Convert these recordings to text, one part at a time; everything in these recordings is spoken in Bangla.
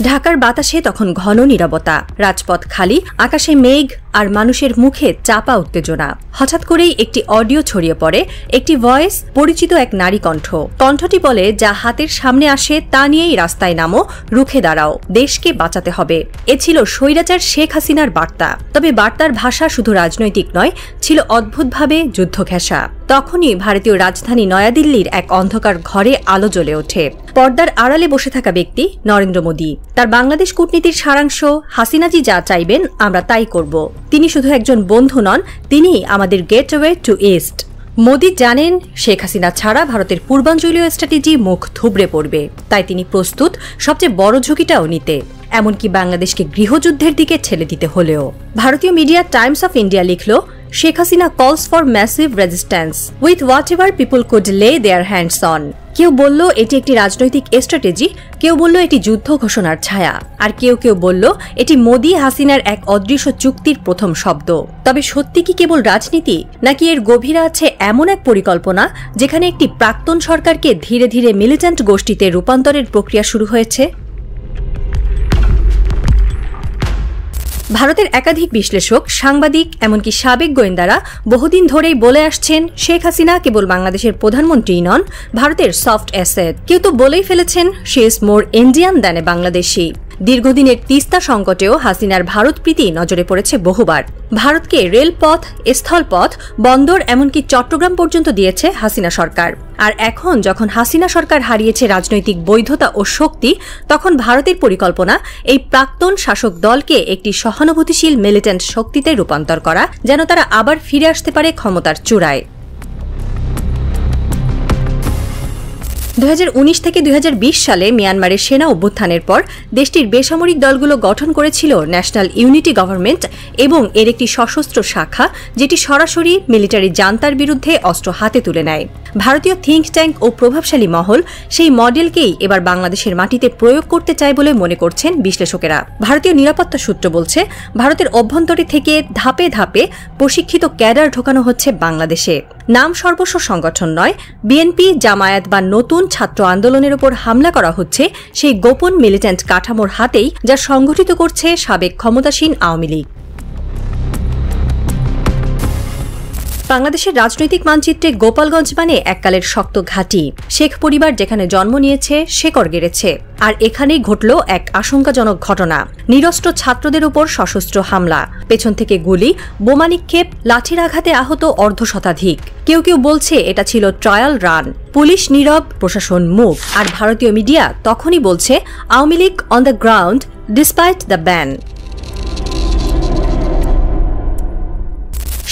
ঢাকার বাতাসে তখন ঘন নীরবতা, রাজপথ খালি, আকাশে মেঘ আর মানুষের মুখে চাপা উত্তেজনা। হঠাৎ করেই একটি অডিও ছড়িয়ে পড়ে, একটি ভয়েস, পরিচিত এক নারী কণ্ঠ। কণ্ঠটি বলে, যা হাতের সামনে আসে তা নিয়েই রাস্তায় নামো, রুখে দাঁড়াও, দেশকে বাঁচাতে হবে। এ ছিল স্বৈরাচার শেখ হাসিনার বার্তা। তবে বার্তার ভাষা শুধু রাজনৈতিক নয়, ছিল অদ্ভুতভাবে যুদ্ধ ঘেঁষা। তখনই ভারতীয় রাজধানী নয়াদিল্লির এক অন্ধকার ঘরে আলো জ্বলে ওঠে। পর্দার আড়ালে বসে থাকা ব্যক্তি নরেন্দ্র মোদী। তার বাংলাদেশ কূটনীতির সারাংশ, হাসিনাজি যা চাইবেন আমরা তাই করব। তিনি শুধু একজন বন্ধু নন, তিনি আমাদের গেটওয়ে টু ইস্ট। মোদী জানেন শেখ হাসিনা ছাড়া ভারতের পূর্বাঞ্চলীয় স্ট্র্যাটেজি মুখ থুবড়ে পড়বে, তাই তিনি প্রস্তুত সবচেয়ে বড় ঝুঁকিটাও নিতে, এমনকি বাংলাদেশকে গৃহযুদ্ধের দিকে ঠেলে দিতে হলেও। ভারতীয় মিডিয়া টাইমস অফ ইন্ডিয়া লিখল, Sheikh Hasina calls for massive resistance with whatever people could lay their hands on. কেউ বলল এটি একটি রাজনৈতিক স্ট্র্যাটেজি, কেউ বলল এটি যুদ্ধ ঘোষণার ছায়া, আর কেউ কেউ বলল এটি মোদী হাসিনার এক অদৃশ্য চুক্তির প্রথম শব্দ। তবে সত্যি কি কেবল রাজনীতি, নাকি এর গভীরে আছে এমন এক পরিকল্পনা যেখানে একটি প্রাক্তন সরকারকে ধীরে ধীরে মিলিট্যান্ট গোষ্ঠীতে রূপান্তরের প্রক্রিয়া শুরু হয়েছে? ভারতের একাধিক বিশ্লেষক, সাংবাদিক, এমনকি সাবেক গোয়েন্দারা বহুদিন ধরেই বলে আসছেন শেখ হাসিনা কেবল বাংলাদেশের প্রধানমন্ত্রীই নন, ভারতের সফট অ্যাসেট। কেউ তো বলেই ফেলেছেন she is more Indian than a Bangladeshi. দীর্ঘদিনের তিস্তা সংকটেও হাসিনার ভারত প্রীতি নজরে পড়েছে বহুবার। ভারতকে রেলপথ, স্থলপথ, বন্দর, এমনকি চট্টগ্রাম পর্যন্ত দিয়েছে হাসিনা সরকার। আর এখন যখন হাসিনা সরকার হারিয়েছে রাজনৈতিক বৈধতা ও শক্তি, তখন ভারতের পরিকল্পনা এই প্রাক্তন শাসক দলকে একটি সহানুভূতিশীল মিলিট্যান্ট শক্তিতে রূপান্তর করা, যেন তারা আবার ফিরে আসতে পারে ক্ষমতার চূড়ায়। 2019 থেকে 2020 সালে মিয়ানমারের সেনা অভ্যুত্থানের পর দেশটির বেসামরিক দলগুলো গঠন করেছিল ন্যাশনাল ইউনিটি গভর্নমেন্ট এবং এর একটি সশস্ত্র শাখা, যেটি সরাসরি মিলিটারি জান্তার বিরুদ্ধে অস্ত্র হাতে তুলে নেয়। ভারতীয় থিঙ্ক ট্যাঙ্ক ও প্রভাবশালী মহল সেই মডেলকেই এবার বাংলাদেশের মাটিতে প্রয়োগ করতে চায় বলে মনে করছেন বিশ্লেষকেরা। ভারতীয় নিরাপত্তা সূত্র বলছে, ভারতের অভ্যন্তরে থেকে ধাপে ধাপে প্রশিক্ষিত ক্যাডার ঢোকানো হচ্ছে বাংলাদেশে। নাম সর্বস্ব সংগঠন নয়, বিএনপি, জামায়াত বা নতুন ছাত্র আন্দোলনের উপর হামলা করা হচ্ছে সেই গোপন মিলিট্যান্ট কাঠামোর হাতেই, যা সংগঠিত করছে সাবেক ক্ষমতাসীন আওয়ামী লীগ। বাংলাদেশের রাজনৈতিক মানচিত্রে গোপালগঞ্জ মানে এককালের শক্ত ঘাঁটি। শেখ পরিবার যেখানে জন্ম নিয়েছে, শেকড় গেড়েছে। আর এখানেই ঘটল এক আশঙ্কাজনক ঘটনা, নিরস্ত্র ছাত্রদের উপর সশস্ত্র হামলা, পেছন থেকে গুলি, বোমা নিক্ষেপ, লাঠির আঘাতে আহত অর্ধশতাধিক। কেউ কেউ বলছে এটা ছিল ট্রায়াল রান। পুলিশ নীরব, প্রশাসন মুভ, আর ভারতীয় মিডিয়া তখনই বলছে Awami League on the ground despite the ban.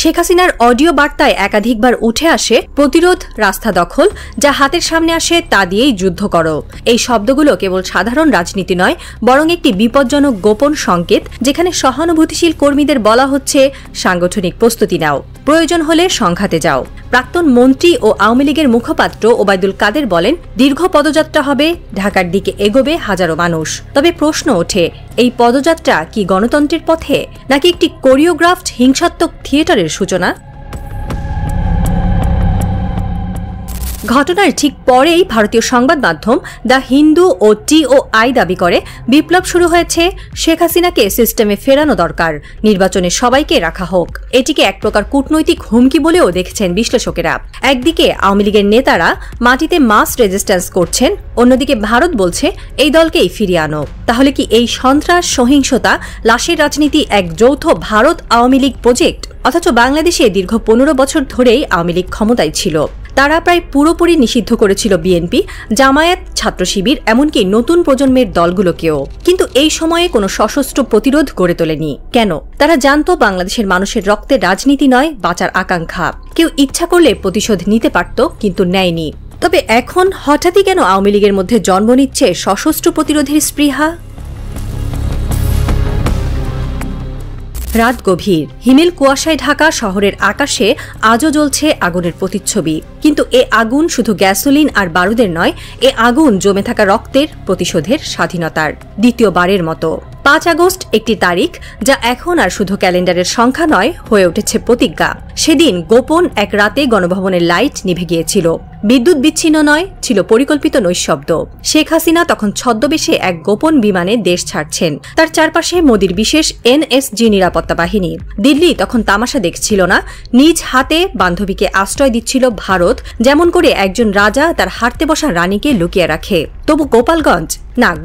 Sheikh হাসিনার অডিও বার্তায় একাধিকবার উঠে আসে প্রতিরোধ, রাস্তা দখল, যা হাতের সামনে আসে তা দিয়েই যুদ্ধ করো। এই শব্দগুলো কেবল সাধারণ রাজনীতি নয়, বরং একটি বিপজ্জনক গোপন সংকেত, যেখানে সহানুভূতিশীল কর্মীদের বলা হচ্ছে সাংগঠনিক প্রস্তুতি নাও, প্রয়োজন হলে সংঘাতে যাও। প্রাক্তন মন্ত্রী ও আওয়ামী লীগের মুখপাত্র ওবায়দুল কাদের বলেন, দীর্ঘ পদযাত্রা হবে, ঢাকার দিকে এগোবে হাজারো মানুষ। তবে প্রশ্ন ওঠে, এই পদযাত্রা কি গণতন্ত্রের পথে, নাকি একটি কোরিওগ্রাফড হিংসাত্মক থিয়েটারের সূচনা? ঘটনার ঠিক পরেই ভারতীয় সংবাদ মাধ্যম দ্য হিন্দু ও TOI দাবি করে, বিপ্লব শুরু হয়েছে, শেখ হাসিনাকে সিস্টেমে ফেরানো দরকার, নির্বাচনে সবাইকে রাখা হোক। এটিকে এক প্রকার কূটনৈতিক হুমকি বলেও দেখছেন বিশ্লেষকেরা। একদিকে আওয়ামী লীগের নেতারা মাটিতে মাস রেজিস্ট্যান্স করছেন, অন্যদিকে ভারত বলছে এই দলকেই ফিরিয়ে আনো। তাহলে কি এই সন্ত্রাস, সহিংসতা, লাশের রাজনীতি এক যৌথ ভারত আওয়ামী লীগ প্রজেক্ট? অথচ বাংলাদেশে দীর্ঘ 15 বছর ধরেই আওয়ামী লীগ ক্ষমতায় ছিল। তারা প্রায় পুরোপুরি নিষিদ্ধ করেছিল বিএনপি, জামায়াত, ছাত্র শিবির, এমনকি নতুন প্রজন্মের দলগুলোকেও। কিন্তু এই সময়ে কোনো সশস্ত্র প্রতিরোধ গড়ে তোলেনি। কেন? তারা জানত বাংলাদেশের মানুষের রক্তে রাজনীতি নয়, বাঁচার আকাঙ্ক্ষা। কেউ ইচ্ছা করলে প্রতিশোধ নিতে পারত, কিন্তু নেয়নি। তবে এখন হঠাৎই কেন আওয়ামী লীগের মধ্যে জন্ম নিচ্ছে সশস্ত্র প্রতিরোধের স্পৃহা? রাত গভীর, হিমেল কুয়াশায় ঢাকা শহরের আকাশে আজও জ্বলছে আগুনের প্রতিচ্ছবি। কিন্তু এ আগুন শুধু গ্যাসোলিন আর বারুদের নয়, এ আগুন জমে থাকা রক্তের, প্রতিশোধের, স্বাধীনতার। দ্বিতীয়বারের মতো 5 আগস্ট একটি তারিখ যা এখন আর শুধু ক্যালেন্ডারের সংখ্যা নয়, হয়ে উঠেছে প্রতিজ্ঞা। সেদিন গোপন এক রাতে গণভবনের লাইট নিভে গিয়েছিল। বিদ্যুৎ বিচ্ছিন্ন নয়, ছিল পরিকল্পিত নৈশব্দ। শেখ হাসিনা তখন ছদ্মবেশে এক গোপন বিমানে দেশ ছাড়ছেন। তার চারপাশে মোদির বিশেষ এনএসজি নিরাপত্তা বাহিনী। দিল্লি তখন তামাশা দেখছিল না, নিজ হাতে বান্ধবীকে আশ্রয় দিচ্ছিল ভারত, যেমন করে একজন রাজা তার হারতে বসা রানীকে লুকিয়ে রাখে। তবু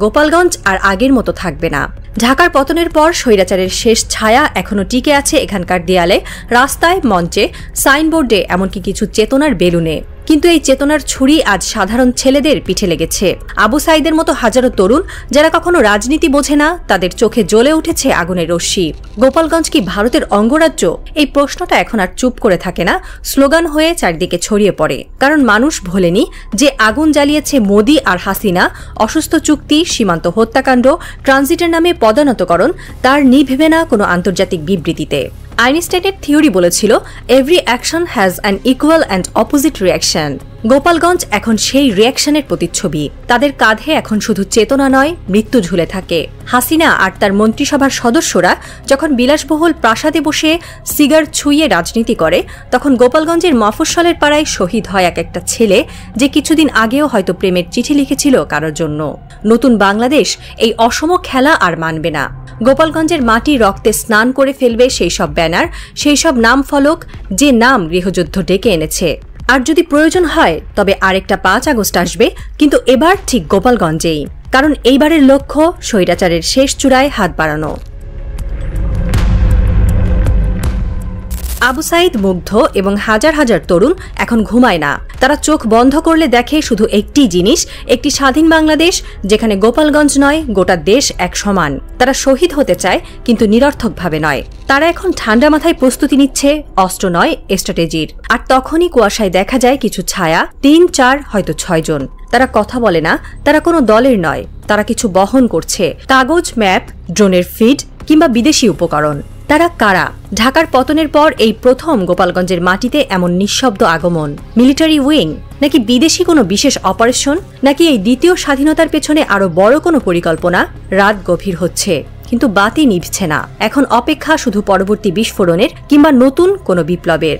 গোপালগঞ্জ আর আগের মতো থাকবে না। ঢাকার পতনের পর স্বৈরাচারের শেষ ছায়া এখনো টিকে আছে এখানকার দেয়ালে, রাস্তায়, মঞ্চে, সাইনবোর্ডে, এমনকি কিছু চেতনার বেলুনে। কিন্তু এই চেতনার ছুরি আজ সাধারণ ছেলেদের পিঠে লেগেছে। আবু সাইদের মতো হাজারো তরুণ যারা কখনো রাজনীতি বোঝে না, তাদের চোখে জ্বলে উঠেছে আগুনের রশ্মি। গোপালগঞ্জ কি ভারতের অঙ্গরাজ্য? এই প্রশ্নটা এখন আর চুপ করে থাকে না, স্লোগান হয়ে চারদিকে ছড়িয়ে পড়ে। কারণ মানুষ ভোলেনি যে আগুন জ্বালিয়েছে মোদি আর হাসিনা, অসুস্থ চুক্তি, সীমান্ত হত্যাকাণ্ড, ট্রানজিটের নামে পদানতকরণ, তার নিভবে না কোনো আন্তর্জাতিক বিবৃতিতে। আইনস্টাইনের থিওরি বলেছিল, every action has an equal and opposite reaction. Gopalganj এখন সেই রিয়াকশনের প্রতিচ্ছবি। তাদের কাঁধে এখন শুধু চেতনা নয়, মৃত্যু ঝুলে থাকে। হাসিনা আর তার মন্ত্রিসভার সদস্যরা যখন বিলাসবহুল প্রাসাদে বসে সিগার ছুঁয়ে রাজনীতি করে, তখন গোপালগঞ্জের মফস্বলের পাড়ায় শহীদ হয় এক একটা ছেলে, যে কিছুদিন আগেও হয়তো প্রেমের চিঠি লিখেছিল কারোর জন্য। নতুন বাংলাদেশ এই অসম খেলা আর মানবে না। গোপালগঞ্জের মাটি রক্তে স্নান করে ফেলবে সেই সব ব্যানার, সেই সব নাম ফলক, যে নাম গৃহযুদ্ধ ডেকে এনেছে। আর যদি প্রয়োজন হয় তবে আরেকটা 5 আগস্ট আসবে, কিন্তু এবার ঠিক গোপালগঞ্জেই। কারণ এইবারের লক্ষ্য স্বৈরাচারের শেষ চূড়ায় হাত বাড়ানো। আবু সাইদ মুগ্ধ এবং হাজার হাজার তরুণ এখন ঘুমায় না। তারা চোখ বন্ধ করলে দেখে শুধু একটি জিনিস, একটি স্বাধীন বাংলাদেশ যেখানে গোপালগঞ্জ নয়, গোটা দেশ এক সমান। তারা শহীদ হতে চায়, কিন্তু নিরর্থকভাবে নয়। তারা এখন ঠান্ডা মাথায় প্রস্তুতি নিচ্ছে, অস্ত্র নয়, স্ট্র্যাটেজির। আর তখনই কুয়াশায় দেখা যায় কিছু ছায়া, 3, 4, হয়তো 6 জন। তারা কথা বলে না, তারা কোনো দলের নয়, তারা কিছু বহন করছে, কাগজ, ম্যাপ, ড্রোনের ফিড কিংবা বিদেশি উপকরণ। তারা কারা? ঢাকার পতনের পর এই প্রথম গোপালগঞ্জের মাটিতে এমন নিঃশব্দ আগমন। মিলিটারি উইং, নাকি বিদেশি কোনো বিশেষ অপারেশন, নাকি এই দ্বিতীয় স্বাধীনতার পেছনে আরো বড় কোনো পরিকল্পনা? রাত গভীর হচ্ছে, কিন্তু বাতি নিভছে না। এখন অপেক্ষা শুধু পরবর্তী বিস্ফোরণের কিংবা নতুন কোনো বিপ্লবের।